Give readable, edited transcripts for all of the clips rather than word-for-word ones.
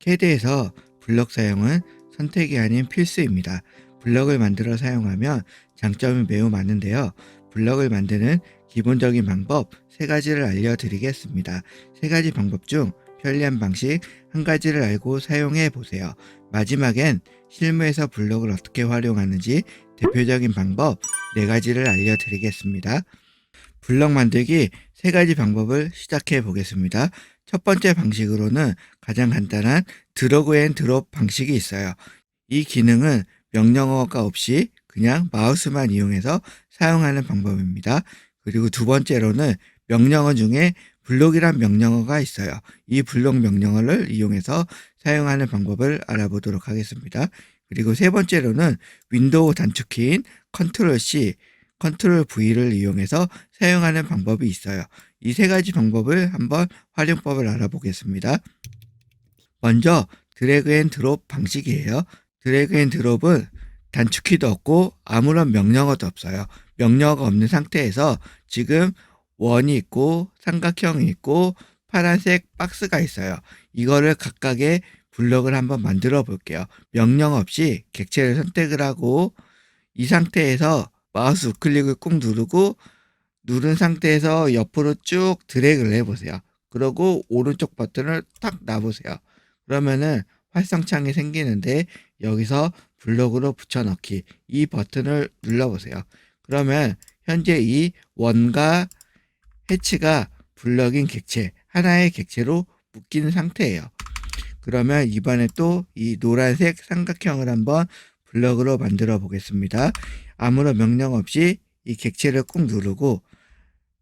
캐드에서 블럭 사용은 선택이 아닌 필수입니다. 블럭을 만들어 사용하면 장점이 매우 많은데요. 블럭을 만드는 기본적인 방법 3가지를 알려드리겠습니다. 3가지 방법 중 편리한 방식 1가지를 알고 사용해 보세요. 마지막엔 실무에서 블럭을 어떻게 활용하는지 대표적인 방법 4가지를 알려드리겠습니다. 블럭 만들기 3가지 방법을 시작해 보겠습니다. 첫 번째 방식으로는 가장 간단한 드래그 앤 드롭 방식이 있어요. 이 기능은 명령어가 없이 그냥 마우스만 이용해서 사용하는 방법입니다. 그리고 두 번째로는 명령어 중에 블록이란 명령어가 있어요. 이 블록 명령어를 이용해서 사용하는 방법을 알아보도록 하겠습니다. 그리고 세 번째로는 윈도우 단축키인 컨트롤 C, 컨트롤 V를 이용해서 사용하는 방법이 있어요. 이 3가지 방법을 한번 활용법을 알아보겠습니다. 먼저 드래그 앤 드롭 방식이에요. 드래그 앤 드롭은 단축키도 없고 아무런 명령어도 없어요. 명령어가 없는 상태에서 지금 원이 있고 삼각형이 있고 파란색 박스가 있어요. 이거를 각각의 블럭을 한번 만들어 볼게요. 명령 없이 객체를 선택을 하고 이 상태에서 마우스 우클릭을 꾹 누르고 누른 상태에서 옆으로 쭉 드래그를 해보세요. 그리고 오른쪽 버튼을 탁 놔보세요. 그러면은 활성창이 생기는데 여기서 블록으로 붙여넣기 이 버튼을 눌러보세요. 그러면 현재 이 원과 해치가 블럭인 객체, 하나의 객체로 묶인 상태예요. 그러면 이번에 또 이 노란색 삼각형을 한번 블럭으로 만들어 보겠습니다. 아무런 명령 없이 이 객체를 꾹 누르고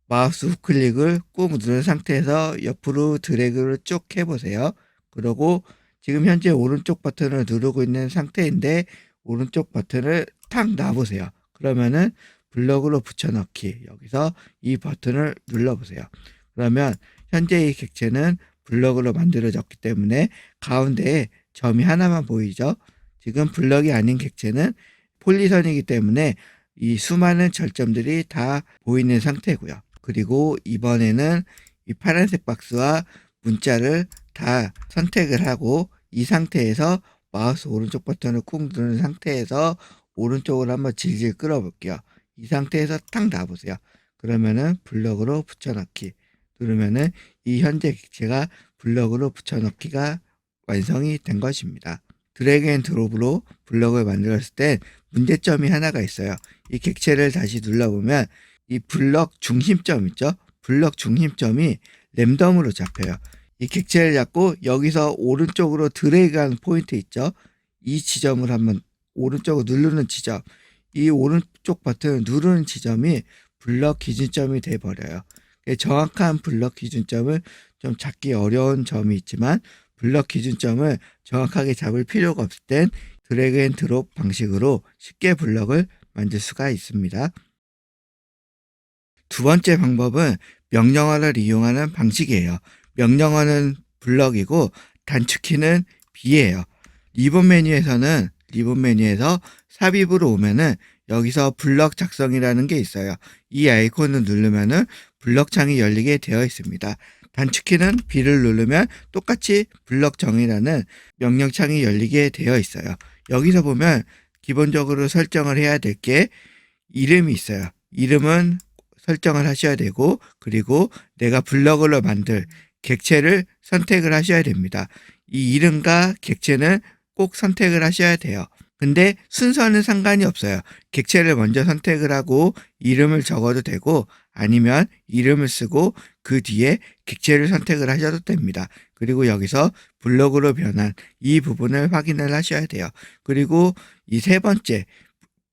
마우스 우클릭을 꾹 누른 상태에서 옆으로 드래그를 쭉 해보세요. 그리고 지금 현재 오른쪽 버튼을 누르고 있는 상태인데 오른쪽 버튼을 탁 놔보세요. 그러면은 블럭으로 붙여넣기 여기서 이 버튼을 눌러보세요. 그러면 현재 이 객체는 블럭으로 만들어졌기 때문에 가운데에 점이 하나만 보이죠. 지금 블럭이 아닌 객체는 폴리선이기 때문에 이 수많은 절점들이 다 보이는 상태고요. 그리고 이번에는 이 파란색 박스와 문자를 다 선택을 하고 이 상태에서 마우스 오른쪽 버튼을 꾹 누른 상태에서 오른쪽으로 한번 질질 끌어볼게요. 이 상태에서 탁 놔보세요. 그러면은 블럭으로 붙여넣기 누르면은 이 현재 객체가 블럭으로 붙여넣기가 완성이 된 것입니다. 드래그 앤 드롭으로 블럭을 만들었을 땐 문제점이 하나가 있어요. 이 객체를 다시 눌러보면 이 블럭 중심점 있죠? 블럭 중심점이 랜덤으로 잡혀요. 이 객체를 잡고 여기서 오른쪽으로 드래그하는 포인트 있죠? 이 지점을 한번 오른쪽으로 누르는 지점, 이 오른쪽 버튼을 누르는 지점이 블럭 기준점이 돼버려요. 정확한 블럭 기준점을 좀 잡기 어려운 점이 있지만 블럭 기준점을 정확하게 잡을 필요가 없을 땐 드래그 앤 드롭 방식으로 쉽게 블럭을 만들 수가 있습니다. 두 번째 방법은 명령어를 이용하는 방식이에요. 명령어는 블럭이고 단축키는 B예요. 리본 메뉴에서 삽입으로 오면은 여기서 블럭 작성이라는 게 있어요. 이 아이콘을 누르면은 블럭 창이 열리게 되어 있습니다. 단축키는 B를 누르면 똑같이 블럭 정의라는 명령창이 열리게 되어 있어요. 여기서 보면 기본적으로 설정을 해야 될 게 이름이 있어요. 이름은 설정을 하셔야 되고 그리고 내가 블럭으로 만들 객체를 선택을 하셔야 됩니다. 이 이름과 객체는 꼭 선택을 하셔야 돼요. 근데 순서는 상관이 없어요. 객체를 먼저 선택을 하고 이름을 적어도 되고 아니면 이름을 쓰고 그 뒤에 객체를 선택을 하셔도 됩니다. 그리고 여기서 블럭으로 변한 이 부분을 확인을 하셔야 돼요. 그리고 이 세 번째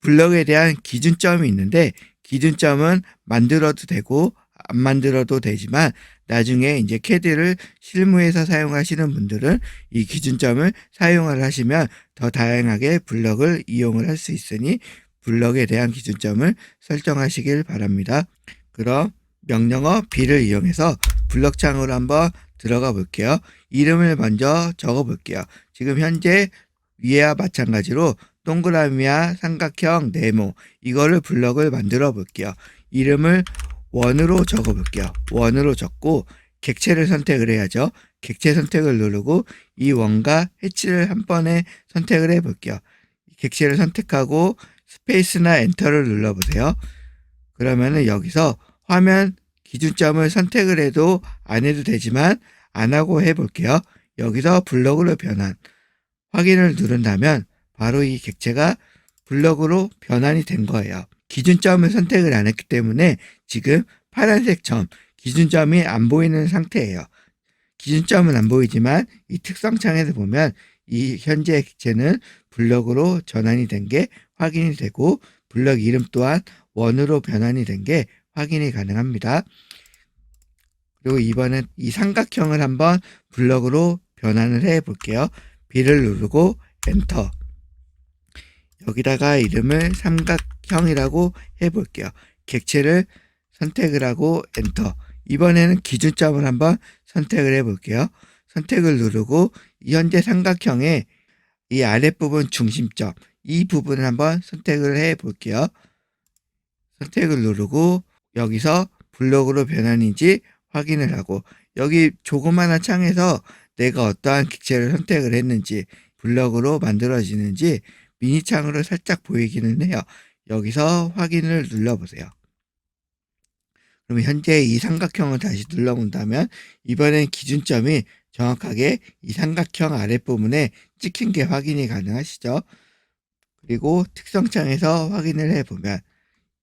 블럭에 대한 기준점이 있는데 기준점은 만들어도 되고 안 만들어도 되지만 나중에 이제 캐드를 실무에서 사용하시는 분들은 이 기준점을 사용을 하시면 더 다양하게 블럭을 이용을 할 수 있으니 블럭에 대한 기준점을 설정하시길 바랍니다. 그럼 명령어 B를 이용해서 블럭창으로 한번 들어가 볼게요. 이름을 먼저 적어 볼게요. 지금 현재 위에와 마찬가지로 동그라미와 삼각형, 네모 이거를 블럭을 만들어 볼게요. 이름을 원으로 적어 볼게요. 원으로 적고 객체를 선택을 해야죠. 객체 선택을 누르고 이 원과 해치를 한 번에 선택을 해볼게요. 객체를 선택하고 스페이스나 엔터를 눌러보세요. 그러면은 여기서 화면 기준점을 선택을 해도 안 해도 되지만 안 하고 해볼게요. 여기서 블럭으로 변환 확인을 누른다면 바로 이 객체가 블럭으로 변환이 된 거예요. 기준점을 선택을 안 했기 때문에 지금 파란색 점, 기준점이 안 보이는 상태예요. 기준점은 안 보이지만 이 특성창에서 보면 이 현재 객체는 블럭으로 전환이 된 게 확인이 되고 블럭 이름 또한 원으로 변환이 된 게 확인이 가능합니다. 그리고 이번엔 이 삼각형을 한번 블럭으로 변환을 해 볼게요. B를 누르고 엔터. 여기다가 이름을 삼각형이라고 해 볼게요. 객체를 선택을 하고 엔터. 이번에는 기준점을 한번 선택을 해 볼게요. 선택을 누르고 이 현재 삼각형의 이 아랫부분 중심점, 이 부분을 한번 선택을 해 볼게요. 선택을 누르고 여기서 블럭으로 변환인지 확인을 하고 여기 조그마한 창에서 내가 어떠한 객체를 선택을 했는지 블럭으로 만들어지는지 미니 창으로 살짝 보이기는 해요. 여기서 확인을 눌러보세요. 그럼 현재 이 삼각형을 다시 눌러본다면 이번엔 기준점이 정확하게 이 삼각형 아랫부분에 찍힌 게 확인이 가능하시죠. 그리고 특성창에서 확인을 해보면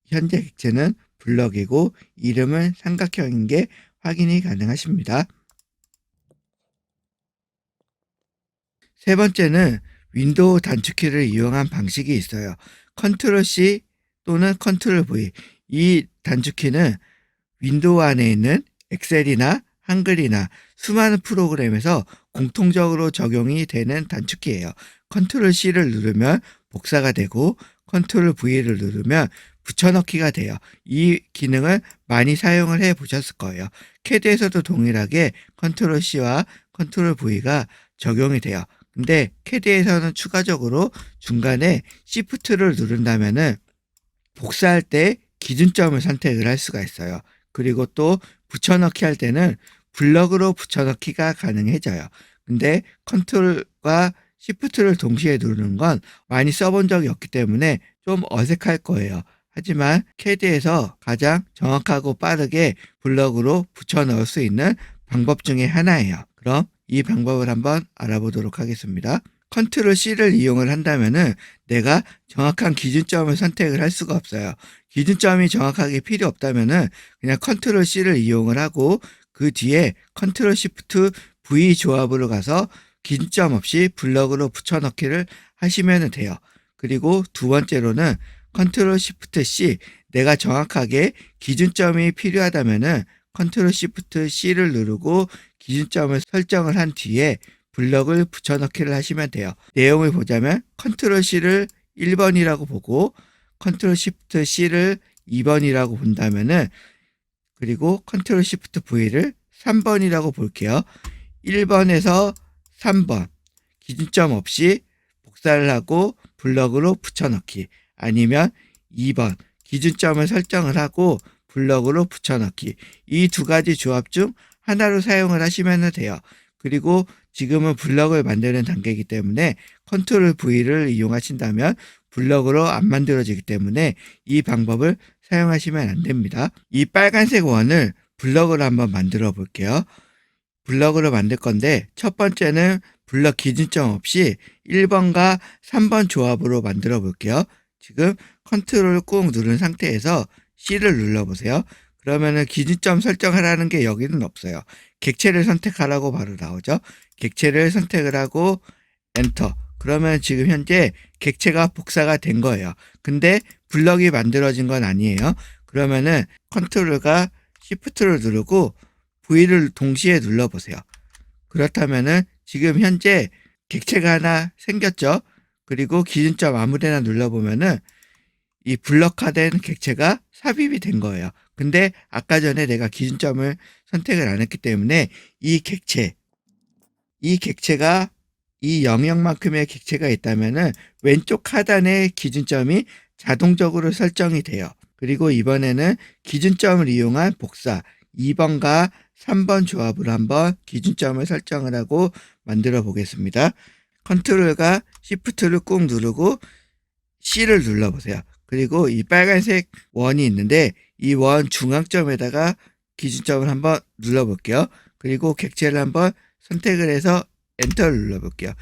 현재 객체는 블럭이고 이름은 삼각형인 게 확인이 가능하십니다. 세 번째는 윈도우 단축키를 이용한 방식이 있어요. 컨트롤 C 또는 컨트롤 V. 이 단축키는 윈도우 안에 있는 엑셀이나 한글이나 수많은 프로그램에서 공통적으로 적용이 되는 단축키예요. 컨트롤 C를 누르면 복사가 되고 컨트롤 V를 누르면 붙여넣기가 돼요. 이 기능을 많이 사용을 해 보셨을 거예요. 캐드에서도 동일하게 컨트롤 C와 컨트롤 V가 적용이 돼요. 근데 캐드에서는 추가적으로 중간에 Shift를 누른다면은 복사할 때 기준점을 선택을 할 수가 있어요. 그리고 또 붙여넣기 할 때는 블럭으로 붙여넣기가 가능해져요. 근데 컨트롤과 시프트를 동시에 누르는 건 많이 써본 적이 없기 때문에 좀 어색할 거예요. 하지만 캐드에서 가장 정확하고 빠르게 블럭으로 붙여 넣을 수 있는 방법 중에 하나예요. 그럼 이 방법을 한번 알아보도록 하겠습니다. 컨트롤 C를 이용을 한다면은 내가 정확한 기준점을 선택을 할 수가 없어요. 기준점이 정확하게 필요 없다면은 그냥 컨트롤 C를 이용을 하고 그 뒤에 컨트롤 시프트 V 조합으로 가서 기준점 없이 블럭으로 붙여넣기를 하시면 돼요. 그리고 두 번째로는 컨트롤 시프트 C, 내가 정확하게 기준점이 필요하다면은 컨트롤 시프트 C를 누르고 기준점을 설정을 한 뒤에 블럭을 붙여넣기를 하시면 돼요. 내용을 보자면 컨트롤 C를 1번이라고 보고 컨트롤 시프트 C를 2번이라고 본다면은 그리고 컨트롤 시프트 V를 3번이라고 볼게요. 1번에서 3번 기준점 없이 복사를 하고 블럭으로 붙여넣기, 아니면 2번 기준점을 설정을 하고 블럭으로 붙여넣기, 이 두 가지 조합 중 하나로 사용을 하시면 돼요. 그리고 지금은 블럭을 만드는 단계이기 때문에 컨트롤 V를 이용하신다면 블럭으로 안 만들어지기 때문에 이 방법을 사용하시면 안 됩니다. 이 빨간색 원을 블럭으로 한번 만들어 볼게요. 블럭으로 만들 건데 첫 번째는 블럭 기준점 없이 1번과 3번 조합으로 만들어 볼게요. 지금 컨트롤을 꾹 누른 상태에서 C를 눌러보세요. 그러면은 기준점 설정하라는 게 여기는 없어요. 객체를 선택하라고 바로 나오죠. 객체를 선택을 하고 엔터. 그러면 지금 현재 객체가 복사가 된 거예요. 근데 블럭이 만들어진 건 아니에요. 그러면은 컨트롤과 시프트를 누르고 V를 동시에 눌러보세요. 그렇다면은 지금 현재 객체가 하나 생겼죠. 그리고 기준점 아무데나 눌러보면은 이 블럭화된 객체가 삽입이 된 거예요. 근데 아까 전에 내가 기준점을 선택을 안 했기 때문에 이 객체가 이 영역만큼의 객체가 있다면은 왼쪽 하단의 기준점이 자동적으로 설정이 돼요. 그리고 이번에는 기준점을 이용한 복사, 2번과 3번 조합으로 한번 기준점을 설정을 하고 만들어 보겠습니다. 컨트롤과 시프트를 꾹 누르고 C를 눌러보세요. 그리고 이 빨간색 원이 있는데 이 원 중앙점에다가 기준점을 한번 눌러볼게요. 그리고 객체를 한번 선택을 해서 엔터를 눌러볼게요.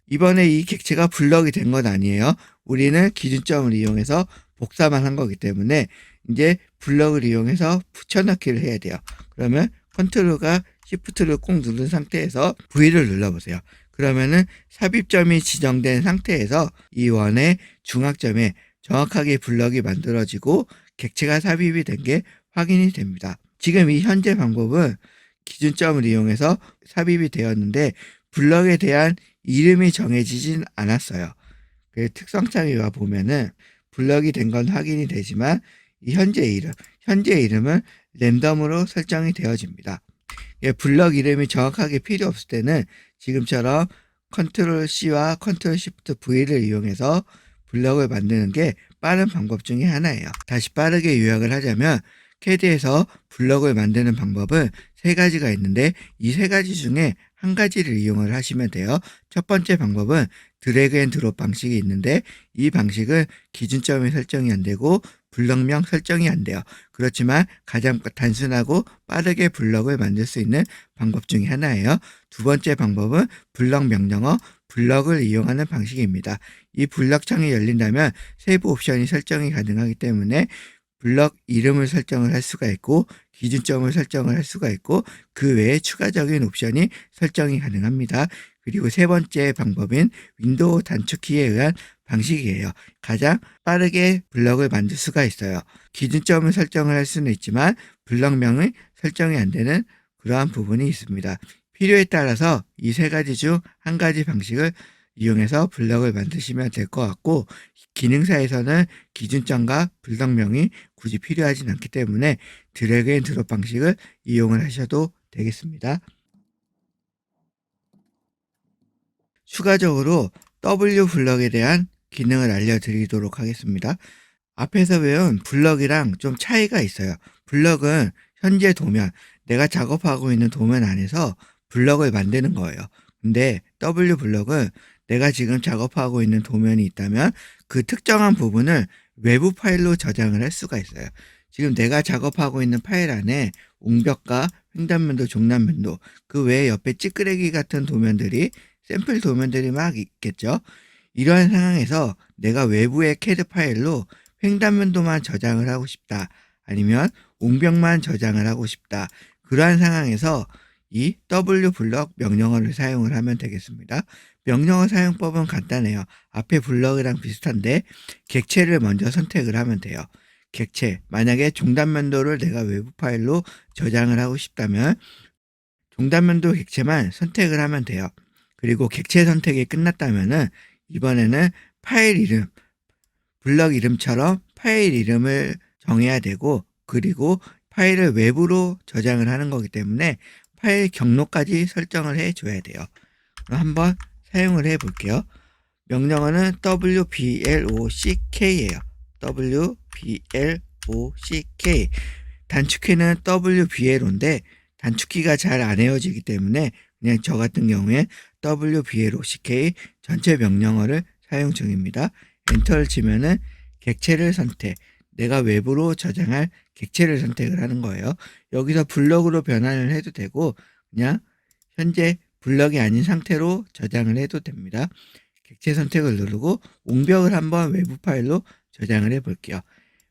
이번에 이 객체가 블럭이 된 건 아니에요. 우리는 기준점을 이용해서 복사만 한 거기 때문에 이제 블럭을 이용해서 붙여넣기를 해야 돼요. 그러면 컨트롤과 시프트를 꾹 누른 상태에서 V를 눌러보세요. 그러면은 삽입점이 지정된 상태에서 이 원의 중앙점에 정확하게 블럭이 만들어지고 객체가 삽입이 된 게 확인이 됩니다. 지금 이 현재 방법은 기준점을 이용해서 삽입이 되었는데 블럭에 대한 이름이 정해지진 않았어요. 그 특성창에 와 보면은 블럭이 된 건 확인이 되지만 이 현재 이름은 랜덤으로 설정이 되어집니다. 블럭 이름이 정확하게 필요 없을 때는 지금처럼 컨트롤 C와 컨트롤 시프트 V를 이용해서 블럭을 만드는 게 빠른 방법 중에 하나예요. 다시 빠르게 요약을 하자면 CAD에서 블럭을 만드는 방법은 세 가지가 있는데 이 세 가지 중에 한 가지를 이용을 하시면 돼요. 첫 번째 방법은 드래그 앤 드롭 방식이 있는데 이 방식은 기준점이 설정이 안 되고 블럭명 설정이 안 돼요. 그렇지만 가장 단순하고 빠르게 블럭을 만들 수 있는 방법 중에 하나예요. 두 번째 방법은 블럭 명령어 블럭을 이용하는 방식입니다. 이 블럭 창이 열린다면 세부 옵션이 설정이 가능하기 때문에 블럭 이름을 설정을 할 수가 있고 기준점을 설정을 할 수가 있고 그 외에 추가적인 옵션이 설정이 가능합니다. 그리고 세 번째 방법인 윈도우 단축키에 의한 방식이에요. 가장 빠르게 블럭을 만들 수가 있어요. 기준점을 설정을 할 수는 있지만 블럭명이 설정이 안 되는 그러한 부분이 있습니다. 필요에 따라서 이 세 가지 중 한 가지 방식을 이용해서 블럭을 만드시면 될 것 같고 기능사에서는 기준점과 블럭명이 굳이 필요하진 않기 때문에 드래그 앤 드롭 방식을 이용을 하셔도 되겠습니다. 추가적으로 W 블럭에 대한 기능을 알려드리도록 하겠습니다. 앞에서 배운 블럭이랑 좀 차이가 있어요. 블럭은 현재 도면, 내가 작업하고 있는 도면 안에서 블럭을 만드는 거예요. 근데 W 블럭은 내가 지금 작업하고 있는 도면이 있다면 그 특정한 부분을 외부 파일로 저장을 할 수가 있어요. 지금 내가 작업하고 있는 파일 안에 웅벽과 횡단면도, 종단면도, 그 외에 옆에 찌끄레기 같은 도면들이 샘플 도면들이 막 있겠죠. 이러한 상황에서 내가 외부의 CAD 파일로 횡단면도만 저장을 하고 싶다. 아니면 옹벽만 저장을 하고 싶다. 그러한 상황에서 이 W 블럭 명령어를 사용을 하면 되겠습니다. 명령어 사용법은 간단해요. 앞에 블럭이랑 비슷한데 객체를 먼저 선택을 하면 돼요. 객체, 만약에 종단면도를 내가 외부 파일로 저장을 하고 싶다면 종단면도 객체만 선택을 하면 돼요. 그리고 객체 선택이 끝났다면은 이번에는 파일 이름, 블럭 이름처럼 파일 이름을 정해야 되고 그리고 파일을 외부로 저장을 하는 거기 때문에 파일 경로까지 설정을 해줘야 돼요. 그럼 한번 사용을 해 볼게요. 명령어는 WBLOCK예요. WBLOCK. 단축키는 WBLO인데 단축키가 잘 안 외워지기 때문에 그냥 저 같은 경우에 WBLOCK 전체 명령어를 사용 중입니다. 엔터를 치면은 객체를 선택, 내가 외부로 저장할 객체를 선택을 하는 거예요. 여기서 블럭으로 변환을 해도 되고 그냥 현재 블럭이 아닌 상태로 저장을 해도 됩니다. 객체 선택을 누르고 옹벽을 한번 외부 파일로 저장을 해 볼게요.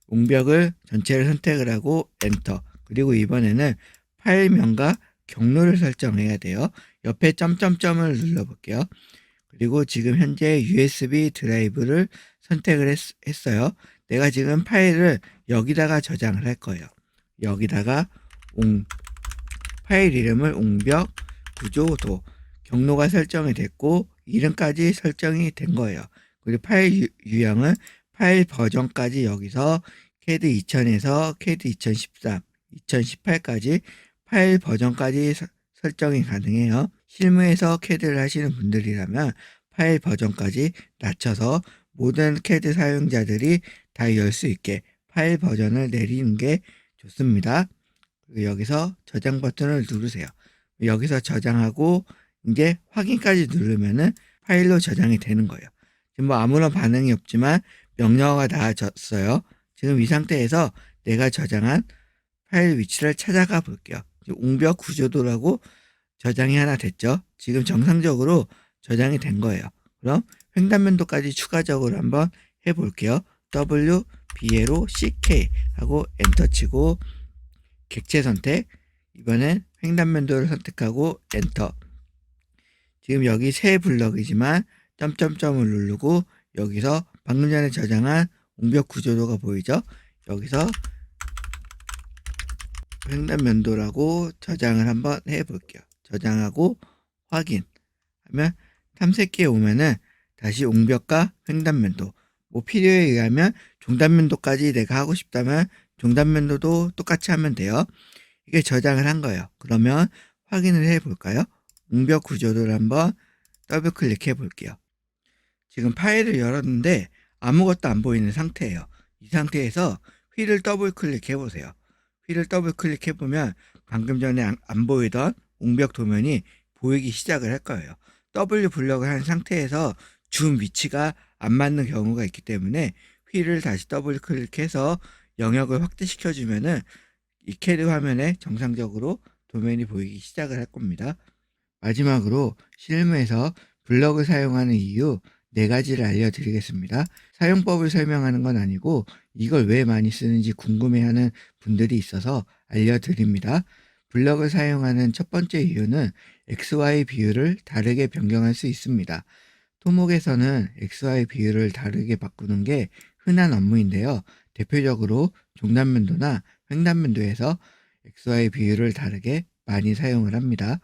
옹벽을 전체를 선택을 하고 엔터. 그리고 이번에는 파일명과 경로를 설정해야 돼요. 옆에 점점점을 눌러볼게요. 그리고 지금 현재 USB 드라이브를 선택을 했어요. 내가 지금 파일을 여기다가 저장을 할 거예요. 여기다가 파일 이름을 옹벽 구조도 경로가 설정이 됐고 이름까지 설정이 된 거예요. 그리고 파일 유형은 파일 버전까지 여기서 CAD 2000에서 CAD 2013, 2018까지 파일 버전까지 설정이 가능해요. 실무에서 CAD를 하시는 분들이라면 파일 버전까지 낮춰서 모든 CAD 사용자들이 다 열 수 있게 파일 버전을 내리는 게 좋습니다. 그리고 여기서 저장 버튼을 누르세요. 여기서 저장하고 이제 확인까지 누르면은 파일로 저장이 되는 거예요. 지금 뭐 아무런 반응이 없지만 명령어가 나와졌어요. 지금 이 상태에서 내가 저장한 파일 위치를 찾아가 볼게요. 웅벽 구조도라고 저장이 하나 됐죠. 지금 정상적으로 저장이 된 거예요. 그럼 횡단면도까지 추가적으로 한번 해볼게요. W, B로 CK 하고 엔터 치고 객체 선택, 이번엔 횡단면도를 선택하고 엔터. 지금 여기 새 블럭이지만 점점점을 누르고 여기서 방금 전에 저장한 웅벽 구조도가 보이죠? 여기서 횡단면도라고 저장을 한번 해볼게요. 저장하고 확인하면 탐색기에 오면은 다시 웅벽과 횡단면도, 뭐 필요에 의하면 종단면도까지 내가 하고 싶다면 종단면도도 똑같이 하면 돼요. 이게 저장을 한 거예요. 그러면 확인을 해볼까요? 웅벽 구조도를 한번 더블 클릭해 볼게요. 지금 파일을 열었는데 아무것도 안 보이는 상태예요. 이 상태에서 휠을 더블 클릭해 보세요. 휠을 더블 클릭해 보면 방금 전에 안 보이던 웅벽 도면이 보이기 시작을 할 거예요. W 블럭을 한 상태에서 줌 위치가 안 맞는 경우가 있기 때문에 휠을 다시 더블 클릭해서 영역을 확대시켜 주면은 이 캐드 화면에 정상적으로 도면이 보이기 시작을 할 겁니다. 마지막으로 실무에서 블럭을 사용하는 이유 4가지를 알려드리겠습니다. 사용법을 설명하는 건 아니고 이걸 왜 많이 쓰는지 궁금해하는 분들이 있어서 알려드립니다. 블럭을 사용하는 첫 번째 이유는 XY 비율을 다르게 변경할 수 있습니다. 토목에서는 XY 비율을 다르게 바꾸는 게 흔한 업무인데요. 대표적으로 종단면도나 횡단면도에서 XY 비율을 다르게 많이 사용을 합니다.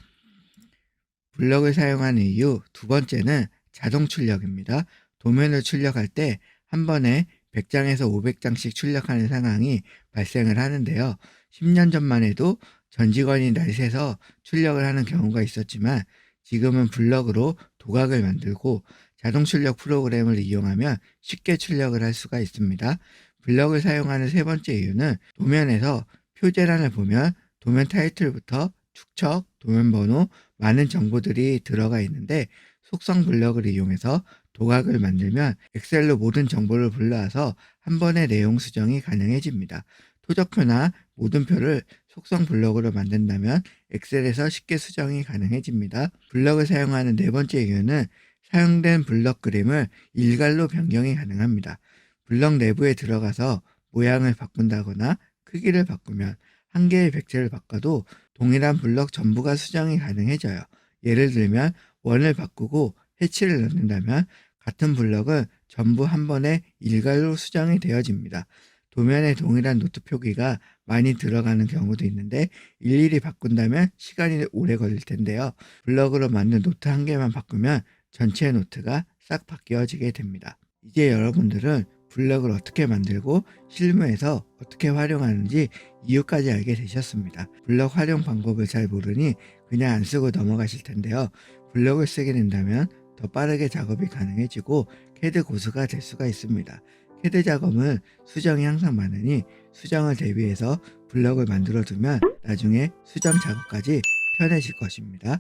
블럭을 사용하는 이유 두 번째는 자동 출력입니다. 도면을 출력할 때 한 번에 100장에서 500장씩 출력하는 상황이 발생을 하는데요. 10년 전만 해도 전 직원이 날새서 출력을 하는 경우가 있었지만 지금은 블럭으로 도각을 만들고 자동 출력 프로그램을 이용하면 쉽게 출력을 할 수가 있습니다. 블럭을 사용하는 세 번째 이유는 도면에서 표제란을 보면 도면 타이틀부터 축척, 도면 번호, 많은 정보들이 들어가 있는데 속성 블럭을 이용해서 도각을 만들면 엑셀로 모든 정보를 불러와서 한 번에 내용 수정이 가능해집니다. 토적표나 모든 표를 속성 블럭으로 만든다면 엑셀에서 쉽게 수정이 가능해집니다. 블럭을 사용하는 네 번째 이유는 사용된 블럭 그림을 일괄로 변경이 가능합니다. 블럭 내부에 들어가서 모양을 바꾼다거나 크기를 바꾸면 한 개의 백체를 바꿔도 동일한 블럭 전부가 수정이 가능해져요. 예를 들면 원을 바꾸고 해치를 넣는다면 같은 블럭은 전부 한 번에 일괄로 수정이 되어집니다. 도면에 동일한 노트 표기가 많이 들어가는 경우도 있는데 일일이 바꾼다면 시간이 오래 걸릴 텐데요. 블럭으로 만든 노트 한 개만 바꾸면 전체 노트가 싹 바뀌어지게 됩니다. 이제 여러분들은 블럭을 어떻게 만들고 실무에서 어떻게 활용하는지 이유까지 알게 되셨습니다. 블럭 활용 방법을 잘 모르니 그냥 안 쓰고 넘어가실 텐데요. 블럭을 쓰게 된다면 더 빠르게 작업이 가능해지고 캐드 고수가 될 수가 있습니다. 캐드 작업은 수정이 항상 많으니 수정을 대비해서 블럭을 만들어 두면 나중에 수정 작업까지 편해질 것입니다.